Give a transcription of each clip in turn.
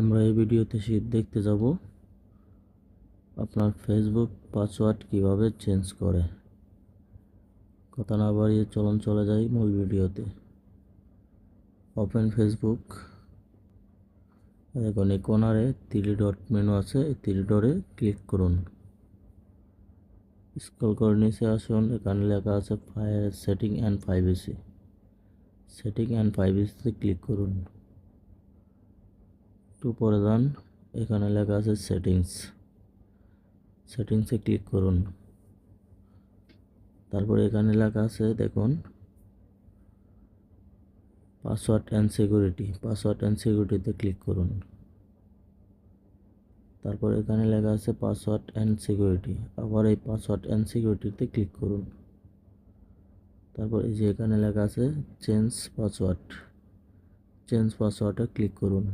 আমরা এই ভিডিওতে দেখতে যাব আপনার ফেসবুক পাসওয়ার্ড কিভাবে চেঞ্জ করে। কথা না বাড়িয়ে চলে যাই মূল ভিডিওতে। Open Facebook. দেখুন এই কর্নারে 3 ডট মেনু আছে, এই 3 ডটে ক্লিক করুন। স্ক্রল করে নিচে আসুন, এখানে লেখা আছে setting and privacy. Setting and প্রাইভেসিতে ক্লিক করুন। একটু পরে যান, এখানে লেখা আছে সেটিংসে ক্লিক করুন। তারপরে এখানে লেখা আছে দেখুন পাসওয়ার্ড অ্যান্ড সিকিউরিটিতে ক্লিক করুন। তারপর এখানে লেখা আছে পাসওয়ার্ড অ্যান্ড সিকিউরিটি, আবার এই পাসওয়ার্ড অ্যান্ড সিকিউরিটিতে ক্লিক করুন। তারপর এই যে এখানে লেখা আছে চেঞ্জ পাসওয়ার্ডে ক্লিক করুন।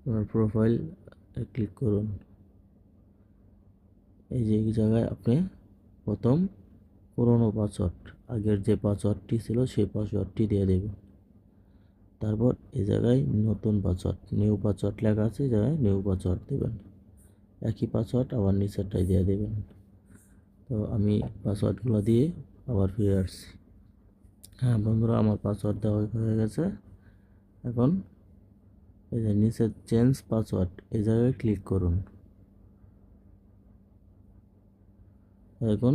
আপনার প্রোফাইল ক্লিক করুন। এই যে এই জায়গায় আপনি প্রথম পুরনো পাসওয়ার্ড, আগের যে পাসওয়ার্ডটি ছিল সেই পাসওয়ার্ডটি দিয়ে দেবেন। তারপর এই জায়গায় নতুন পাসওয়ার্ড, নিউ পাসওয়ার্ড লেখা আছে, এই জায়গায় নিউ পাসওয়ার্ড দেবেন। একই পাসওয়ার্ড আবার নিচেরটাই দিয়ে দেবেন। তো আমি পাসওয়ার্ডগুলো দিয়ে আবার ফিরে আসছি। হ্যাঁ বন্ধুরা, আমার পাসওয়ার্ড দেওয়া হয়ে গেছে। এখন এই যে নিচে চেঞ্জ পাসওয়ার্ড, এই জায়গায় ক্লিক করুন। এখন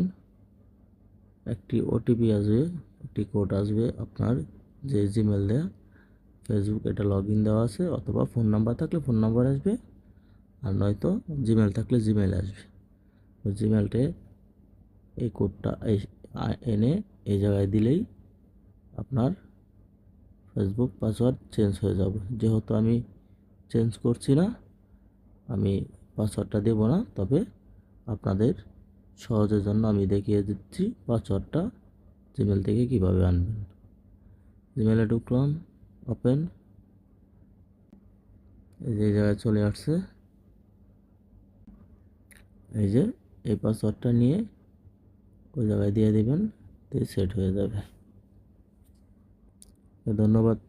একটি ওটিপি আসবে, একটি কোড আসবে। আপনার যে জিমেল দেয়া ফেসবুক এটা লগ ইন দেওয়া আছে, অথবা ফোন নাম্বার থাকলে ফোন নাম্বার আসবে, আর নয়তো জিমেল থাকলে জিমেল আসবে। ওই জিমেলটে এই কোডটা এনে এই জায়গায় দিলেই আপনার ফেসবুক পাসওয়ার্ড চেঞ্জ হয়ে যাবে। যেহেতু আমি চেঞ্জ করছি না, আমি পাসওয়ার্ডটা দেব না, তবে আপনাদের সহজের জন্য আমি দেখিয়ে দিচ্ছি পাসওয়ার্ডটা জিমেল থেকে কিভাবে আনবেন। জিমেলে ঢুকলাম, ওপেন। এই যে জায়গায় চলে আসছে, এই যে এই পাসওয়ার্ডটা নিয়ে ওই জায়গায় দিয়ে দিবেন, সেট হয়ে যাবে। ধন্যবাদ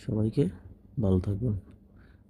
সবাইকে, ভালো থাকবেন।